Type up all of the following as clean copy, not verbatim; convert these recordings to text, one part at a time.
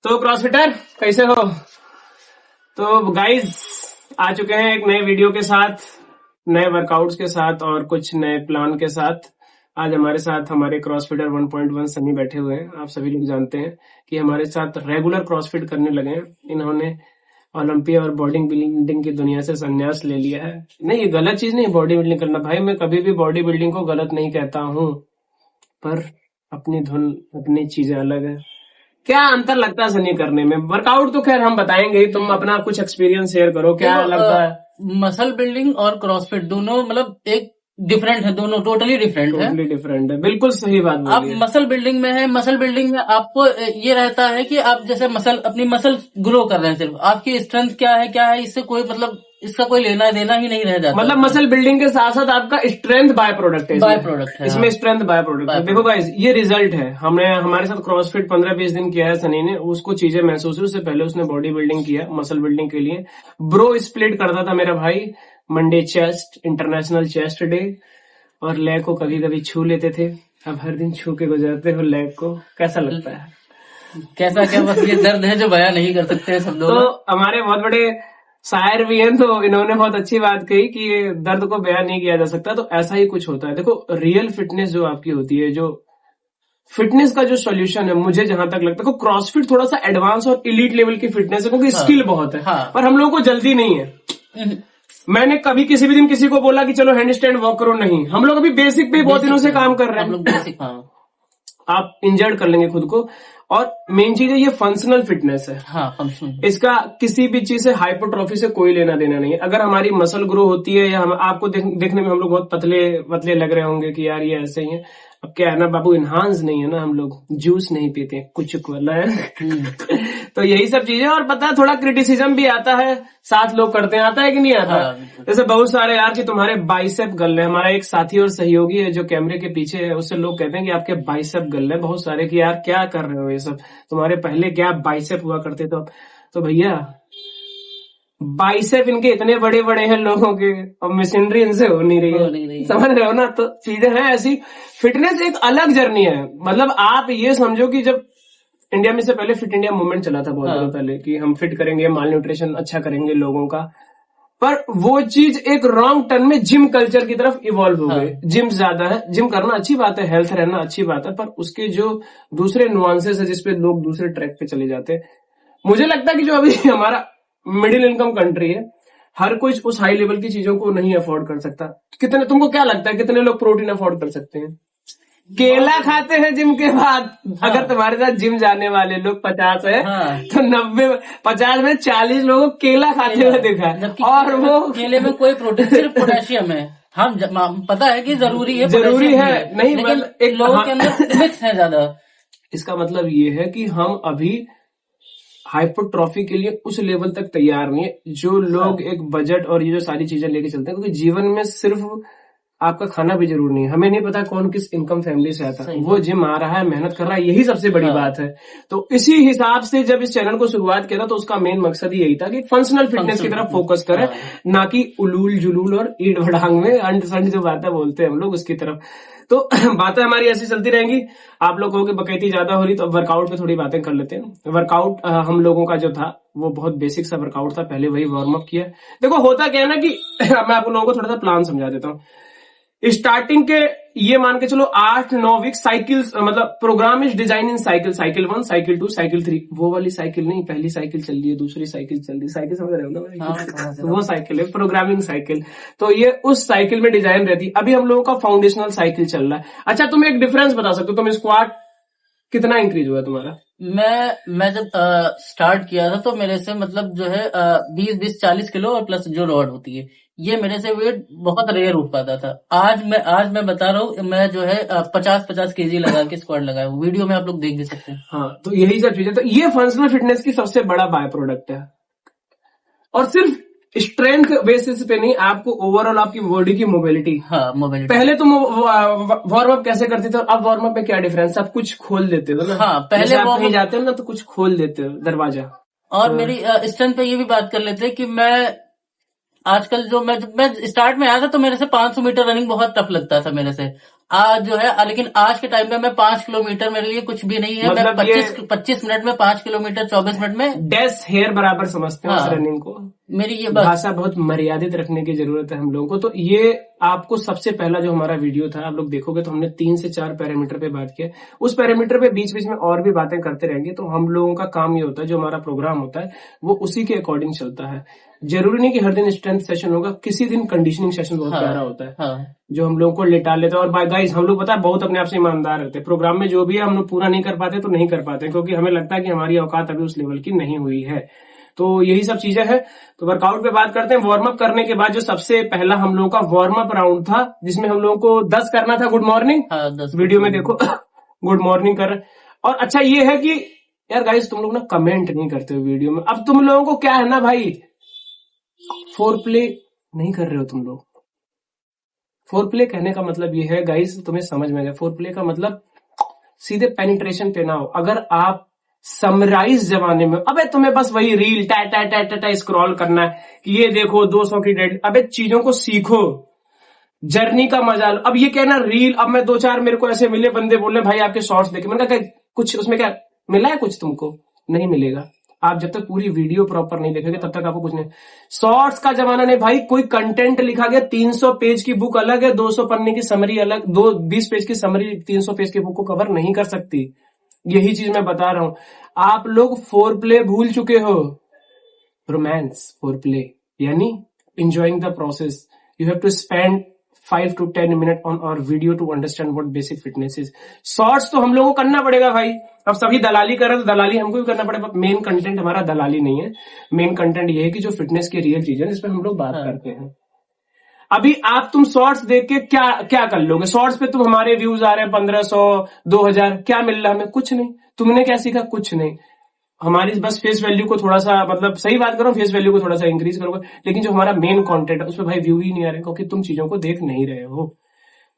तो क्रॉसफिटर कैसे हो? तो गाइज आ चुके हैं एक नए वीडियो के साथ, नए वर्कआउट्स के साथ और कुछ नए प्लान के साथ। आज हमारे साथ हमारे क्रॉसफिटर 1.1 सनी बैठे हुए हैं। आप सभी लोग जानते हैं कि हमारे साथ रेगुलर क्रॉसफिट करने लगे हैं। इन्होंने ओलंपिया और बॉडी बिल्डिंग की दुनिया से संन्यास ले लिया है। नहीं, ये गलत चीज नहीं बॉडी बिल्डिंग करना भाई, मैं कभी भी बॉडी बिल्डिंग को गलत नहीं कहता हूँ, पर अपनी धुन अपनी चीजें अलग है। क्या अंतर लगता है सनी करने में? वर्कआउट तो खैर हम बताएंगे ही, तुम अपना कुछ एक्सपीरियंस शेयर करो, क्या लगता है? मसल बिल्डिंग और क्रॉसफिट दोनों मतलब एक डिफरेंट है, दोनों टोटली डिफरेंट है। टोटली डिफरेंट है, बिल्कुल सही बात आप बोली है। मसल बिल्डिंग में है, मसल बिल्डिंग में आपको ये रहता है कि आप जैसे अपनी मसल ग्रो कर रहे हैं, सिर्फ आपकी स्ट्रेंथ क्या है इससे कोई मतलब इसका कोई लेना देना ही नहीं रह जाता। मतलब मसल बिल्डिंग के साथ साथ आपका स्ट्रेंथ बाय प्रोडक्ट है, बाय प्रोडक्ट है इसमें स्ट्रेंथ बाय प्रोडक्ट है। देखो गाइस, ये रिजल्ट है। हमने हमारे साथ क्रॉसफिट 15-20 दिन किया है सनी ने, उसको चीजें महसूस हुई। उससे पहले उसने बॉडी बिल्डिंग किया, मसल बिल्डिंग के लिए ब्रो स्प्लिट करता था मेरा भाई। Monday chest, international chest day, और लेग को कभी कभी छू लेते थे। अब हर दिन छू के गुजरते हो लेग को, कैसा लगता है? कैसा क्या, बस ये दर्द है जो बयां नहीं कर सकते शब्दों में। तो हमारे बहुत बड़े शायर भी हैं, तो इन्होंने बहुत अच्छी बात कही कि ये दर्द को बयान नहीं किया जा सकता। तो ऐसा ही कुछ होता है। देखो, रियल फिटनेस जो आपकी होती है, जो फिटनेस का जो सॉल्यूशन है, मुझे जहां तक लगता है, देखो क्रॉसफिट थोड़ा सा एडवांस और इलीट लेवल की फिटनेस है, क्योंकि स्किल बहुत है। पर हम लोगों को जल्दी नहीं है। मैंने कभी किसी भी दिन किसी को बोला कि चलो हैंड स्टैंड वॉक करो, नहीं। हम लोग अभी बेसिक पे बहुत दिनों से काम कर रहे हैं। आप इंजर्ड कर लेंगे खुद को। और मेन चीज है, ये फंक्शनल फिटनेस है। फंक्शनल। इसका किसी भी चीज से, हाइपरट्रॉफी से कोई लेना देना नहीं है। अगर हमारी मसल ग्रो होती है, या हम आपको देखने में हम लोग बहुत पतले लग रहे होंगे कि यार ये ऐसे ही है, अब क्या है ना बाबू, इन्हांस नहीं है ना, हम लोग जूस नहीं पीते, कुछ वाला है। तो यही सब चीजें। और पता है, थोड़ा क्रिटिसिज्म भी आता है, साथ लोग करते हैं, आता है कि नहीं आता? जैसे बहुत सारे यार कि तुम्हारे बाइसेप गल है। हमारा एक साथी और सहयोगी है जो कैमरे के पीछे है, उससे लोग कहते हैं कि आपके बाइसेप गल है बहुत सारे, कि यार क्या कर रहे हो ये सब, तुम्हारे पहले क्या बाइसेप हुआ करते। तो भैया, बाइसेप इनके इतने बड़े बड़े हैं लोगों के, और मशीनरी इनसे हो नहीं रही है। समझ रहे हो ना? तो चीजें हैं ऐसी। फिटनेस एक अलग जर्नी है। मतलब आप ये समझो कि जब इंडिया में से पहले फिट इंडिया मूवमेंट चला था बहुत दिनों पहले, कि हम फिट करेंगे, माल न्यूट्रिशन अच्छा करेंगे लोगों का, पर वो चीज एक रॉन्ग टर्न में जिम कल्चर की तरफ इवॉल्व हो गए। जिम ज्यादा है, जिम करना अच्छी बात है, हेल्थ रहना अच्छी बात है, पर उसके जो दूसरे नुआंसेस है जिसपे लोग दूसरे ट्रैक पे चले जाते हैं। मुझे लगता है कि जो अभी हमारा मिडिल इनकम कंट्री है, हर कोई उस हाई लेवल की चीजों को नहीं अफोर्ड कर सकता। कितने, तुमको क्या लगता है कितने लोग प्रोटीन अफोर्ड कर सकते हैं? केला खाते हैं जिम के बाद। अगर तुम्हारे साथ जिम जाने वाले लोग 50 है, तो 50 में 40 लोगों को केला खाते हुए देखा है। और वो केले में कोई प्रोटीन, सिर्फ पोटेशियम है। हम पता है कि जरूरी है नहीं, लेकिन एक लोगों के अंदर मिथ है ज्यादा। इसका मतलब ये है कि हम अभी हाइपरट्रॉफी के लिए उस लेवल तक तैयार नहीं है जो लोग एक बजट और ये जो सारी चीजें लेके चलते हैं। क्योंकि जीवन में सिर्फ आपका खाना भी जरूरी नहीं है। हमें नहीं पता कौन किस इनकम फैमिली से आता है, वो जिम आ रहा है, मेहनत कर रहा है, यही सबसे बड़ी बात है। तो इसी हिसाब से जब इस चैनल को शुरुआत किया था, तो उसका मेन मकसद यही था कि फंक्शनल फिटनेस की तरफ फोकस करें, ना कि उलूल जुलूल और ईट भड़ांग में अंड संड जो बातें बोलते हैं हम लोग, उसकी तरफ। तो बातें हमारी ऐसी चलती रहेंगी। आप लोगों की बकैती ज्यादा हो रही, तो वर्कआउट पे थोड़ी बातें कर लेते हैं। वर्कआउट हम लोगों का जो था वो बहुत बेसिक सा वर्कआउट था, पहले वही वार्म अप किया। देखो होता क्या है ना कि मैं आप लोगों को थोड़ा सा प्लान समझा देता हूँ। स्टार्टिंग के ये मान के चलो 8-9 वीक साइकिल, मतलब programme is design in cycle 1, cycle 2, cycle 3। वो वाली साइकिल नहीं, पहली साइकिल चल रही है, दूसरी साइकिल चल रही है, साइकिल समझ रहे हो ना? तो वो साइकिल है प्रोग्रामिंग साइकिल। तो ये उस साइकिल में डिजाइन रहती है। अभी हम लोगों का फाउंडेशनल साइकिल चल रहा है। अच्छा, तुम एक डिफरेंस बता सकते हो, तुम स्क्वाट कितना इंक्रीज हुआ तुम्हारा? मैं जब स्टार्ट किया था तो मेरे से मतलब जो है 20-40 किलो और प्लस जो रॉड होती है, ये मेरे से वेट बहुत रेयर उठ पाता था। आज मैं बता रहा हूँ, मैं जो है 50-50 केजी लगा के स्क्वाट लगाया हूँ। वीडियो में आप लोग देख भी सकते हैं। हाँ, तो यही सब चीजें, तो ये फंक्शनल फिटनेस की सबसे बड़ा बाय प्रोडक्ट है। और सिर्फ स्ट्रेंथ बेसिस पे नहीं, आपको ओवरऑल आपकी बॉडी की मोबिलिटी। मोबिलिटी। पहले तुम वार्म अप कैसे करते थे, और अब वार्म अप में क्या डिफरेंस? आप कुछ खोल देते हो ना। पहले आप कहीं जाते हो ना, तो कुछ खोल देते हो दरवाजा। और मेरी स्ट्रेंथ पे ये भी बात कर लेते हैं कि मैं आजकल जब मैं स्टार्ट में आया था तो मेरे से 500 मीटर रनिंग बहुत टफ लगता था मेरे से। जो है लेकिन आज के टाइम पे मैं 5 किलोमीटर मेरे लिए कुछ भी नहीं है। मतलब मैं ये 25 मिनट में 5 किलोमीटर 24 मिनट में डेस हेयर बराबर समझते हैं उस हाँ रनिंग को। मेरी ये बस भाषा बहुत मर्यादित रखने की जरूरत है हम लोगों को। तो ये आपको सबसे पहला जो हमारा वीडियो था, आप लोग देखोगे तो हमने 3 से 4 पैरामीटर पे बात किया। उस पैरामीटर पे बीच बीच में और भी बातें करते रहेंगे। तो हम लोगों का काम ये होता है, जो हमारा प्रोग्राम होता है वो उसी के अकॉर्डिंग चलता है। जरूरी नहीं कि हर दिन स्ट्रेंथ सेशन होगा, किसी दिन कंडीशनिंग सेशन बहुत प्यारा होता है हाँ जो हम लोगों को लेटा लेते हैं। और बाय गाइस, हम लोग पता है बहुत अपने आप से ईमानदार रहते हैं। प्रोग्राम में जो भी है हम लोग पूरा नहीं कर पाते तो नहीं कर पाते, क्योंकि हमें लगता है कि हमारी औकात अभी उस लेवल की नहीं हुई है। तो यही सब चीजें हैं। तो वर्कआउट पे बात करते हैं। वार्म अप करने के बाद जो सबसे पहला हम लोगों का वार्म अप राउंड था, जिसमें हम लोगों को 10 करना था गुड मॉर्निंग। हाँ 10 वीडियो में देखो गुड मॉर्निंग कर रहे हैं। और अच्छा ये है कि यार गाइस, तुम लोग ना कमेंट नहीं करते हो वीडियो में। अब तुम लोगों को क्या है ना भाई, फोर प्ले नहीं कर रहे हो तुम लोग। फोर प्ले कहने का मतलब ये है गाइस, तुम्हें समझ में आएगा। फोर प्ले का मतलब सीधे पेनिट्रेशन पे ना हो। अगर आप समराइज जमाने में, अबे तुम्हें बस वही रील टा टा टा टा टा स्क्रॉल करना है कि ये देखो 200 की डेड, अबे चीजों को सीखो, जर्नी का मजा लो। अब ये कहना रील, अब मैं 2-4 मेरे को ऐसे मिले बंदे बोले भाई आपके शॉर्ट्स देखे, मैंने कहा कुछ उसमें क्या मिला है, कुछ तुमको नहीं मिलेगा। आप जब तक पूरी वीडियो प्रॉपर नहीं देखेंगे तब तक आपको कुछ नहीं। शॉर्ट्स का जमाना नहीं भाई, कोई कंटेंट लिखा गया, 300 पेज की बुक अलग है, 200 पन्ने की समरी अलग, 20 पेज की समरी 300 पेज की बुक को कवर नहीं कर सकती। यही चीज मैं बता रहा हूं। आप लोग फोर प्ले भूल चुके हो। रोमांस फोर प्ले यानी enjoying the process. You have to spend 5 to 10 minutes on our video to understand what basic fitness is. Shorts तो हम लोगों को करना पड़ेगा भाई। अब सभी दलाली कर रहे हैं तो दलाली हमको भी करना पड़ेगा। मेन कंटेंट हमारा दलाली नहीं है। मेन कंटेंट ये है कि जो फिटनेस की रियल चीज है जिस पर हम लोग बात करते हैं। अभी आप तुम शॉर्ट्स देख के क्या क्या कर लोगे? शॉर्ट्स पे तुम हमारे व्यूज आ रहे हैं 1500 2000, क्या मिल रहा है हमें? कुछ नहीं। तुमने क्या सीखा? कुछ नहीं। हमारी बस फेस वैल्यू को थोड़ा सा, मतलब सही बात करो, फेस वैल्यू को थोड़ा सा इंक्रीज करोगे, लेकिन जो हमारा मेन कंटेंट है उस पर भाई व्यू ही नहीं आ रहे, क्योंकि तुम चीजों को देख नहीं रहे हो।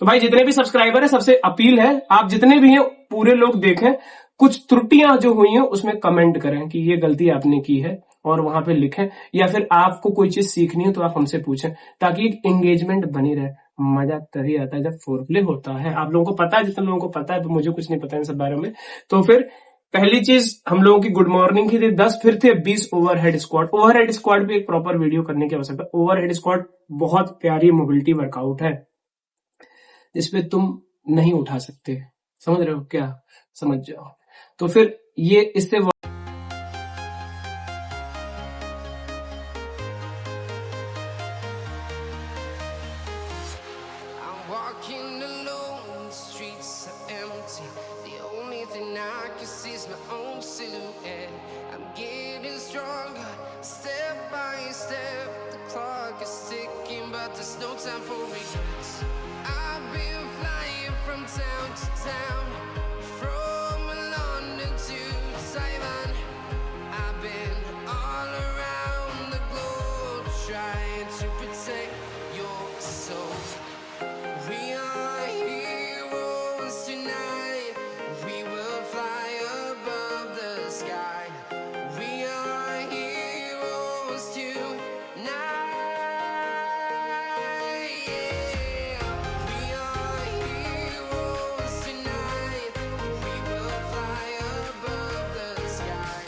तो भाई जितने भी सब्सक्राइबर है, सबसे अपील है आप जितने भी हैं पूरे लोग देखें, कुछ त्रुटियां जो हुई हैं उसमें कमेंट करें कि ये गलती आपने की है और वहां पे लिखें, या फिर आपको कोई चीज सीखनी है तो आप हमसे पूछें, ताकि एंगेजमेंट बनी रहे। मजा तभी आता है जब फोर प्ले होता है। आप लोगों को पता है, जितने लोगों को पता है, तो मुझे कुछ नहीं पता इन सब बारे में। तो फिर पहली चीज हम लोगों की गुड मॉर्निंग की थी 10, फिर थे 20 ओवरहेड स्क्वाट। ओवरहेड स्क्वाट भी एक प्रॉपर वीडियो करने की आवश्यकता। ओवरहेड स्क्वाट बहुत प्यारी मोबिलिटी वर्कआउट है जिसपे तुम नहीं उठा सकते। समझ रहे हो क्या? समझ जाओ। तो फिर ये इससे Walking alone, the streets are empty. The only thing I can see is my own silhouette. I'm getting stronger, step by step. The clock is ticking, but there's no time for regrets. I've been flying from town to town, from London to Taiwan. I've been all around the globe, trying to protect your soul. We are heroes tonight. We will fly above the sky. We are heroes tonight. Yeah. We are heroes tonight. We will fly above the sky.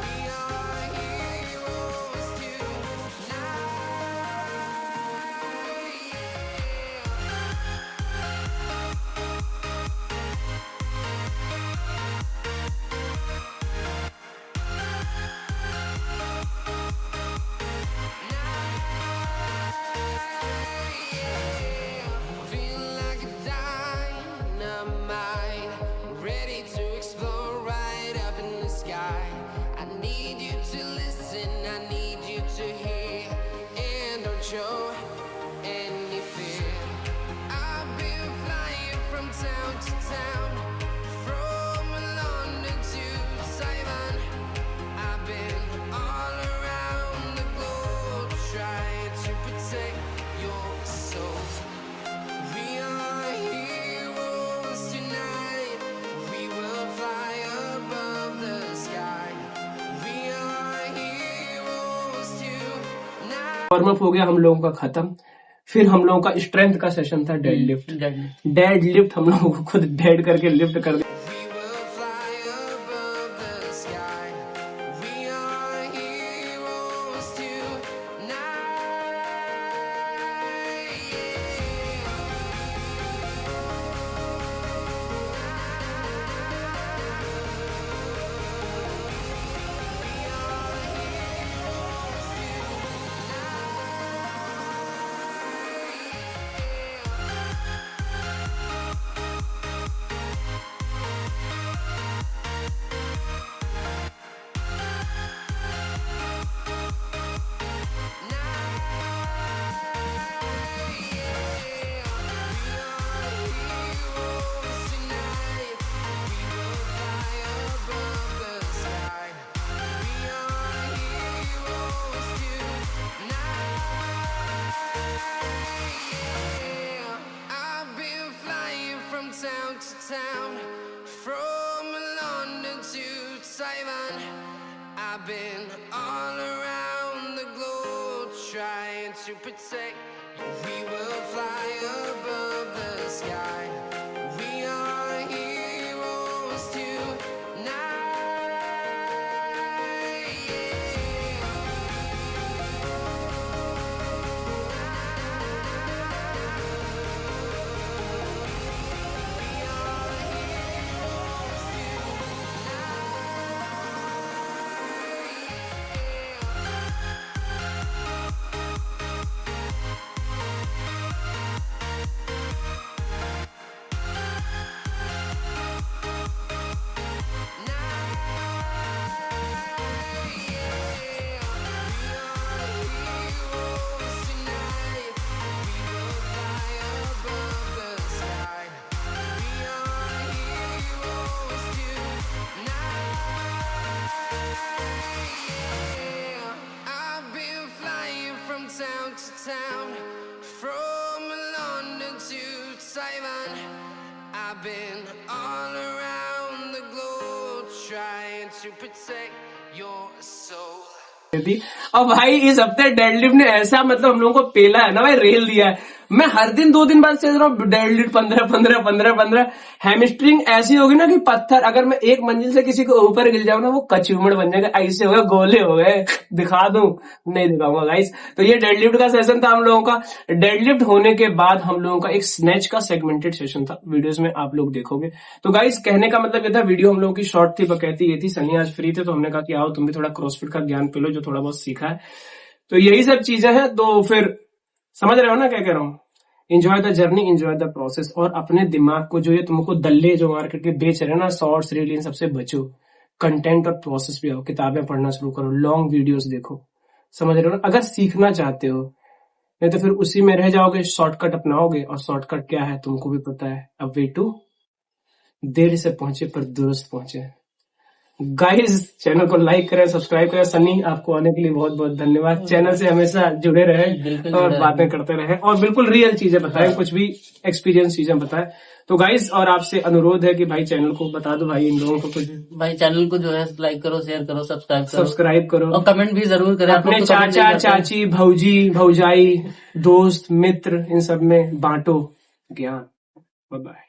We are heroes tonight. Feel like a dynamite, ready to explode right up in the sky. I need you to listen, I need you to hear, and don't show any fear. I've been flying from town to town, from London to Taiwan. I've been all around the globe, trying to protect your soul. We are heroes tonight. We will fly above the sky. We are heroes tonight. Warm up हो गया हम लोगों का खत्म। फिर हम लोगों का स्ट्रेंथ का सेशन था डेड लिफ्ट। डेड लिफ्ट हम लोगों को खुद डेड करके लिफ्ट कर दिया। We will fly above the sky. We are heroes town, from London to Taiwan. I've been all around the globe trying to protect. We will fly above the sky. We are heroes tonight. Town to town, from London to Taiwan. I've been all around the globe trying to protect your soul. और भाई इस हफ्ते deadlift ने ऐसा मतलब हम लोगों को पेला है ना भाई, रेल दिया है। मैं हर दिन 2 दिन बाद चल रहा हूँ डेडलिफ्ट 15-15 हैमस्ट्रिंग ऐसी होगी ना कि पत्थर, अगर मैं एक मंजिल से किसी को ऊपर गिर जाऊँ ना वो कचूमड़ बन जाएगा, ऐसे हो गए, गोले हो गए। दिखा दूं? नहीं दिखाऊंगा गाइस। तो ये डेडलिफ्ट का सेशन था हम लोगों का। डेडलिफ्ट होने के बाद हम लोगों का एक स्नैच का सेगमेंटेड सेशन था, वीडियोस में आप लोग देखोगे। तो गाइस कहने का मतलब ये था, वीडियो हम लोगों की शॉर्ट थी, बकैती ये थी। सनी आज फ्री थे तो हमने कहा कि आओ तुम भी थोड़ा क्रॉसफिट का ज्ञान पे लो, जो थोड़ा बहुत सीखा है। तो यही सब चीजें हैं। तो फिर समझ रहे हो ना क्या कह रहा हूँ? Enjoy the journey, enjoy the process. और अपने दिमाग को जो ये तुमको दल्ले जो मार्केट के बेच रहे हैं ना, शॉर्ट्स रील, इन सबसे बचो। कंटेंट और प्रोसेस पे आओ, किताबें पढ़ना शुरू करो, लॉन्ग वीडियोस देखो। समझ रहे हो ना? अगर सीखना चाहते हो, नहीं तो फिर उसी में रह जाओगे, शॉर्टकट अपनाओगे। और शॉर्टकट क्या है तुमको भी पता है, अब वे टू देर से पहुंचे पर दुरुस्त पहुंचे। गाइस चैनल को लाइक करें, सब्सक्राइब करें। सनी आपको आने के लिए बहुत बहुत धन्यवाद। चैनल से हमेशा जुड़े रहे और बातें करते रहे और बिल्कुल रियल चीजें बताएं, कुछ भी एक्सपीरियंस चीजें बताएं। तो गाइस और आपसे अनुरोध है कि भाई चैनल को बता दो भाई, इन लोगों को कुछ भाई चैनल को जो है लाइक करो, शेयर करो, सब्सक्राइब करो और कमेंट भी जरूर करें। अपने चाचा चाची, भौजी भौजाई, दोस्त मित्र, इन सब में बांटो ज्ञान। Bye bye.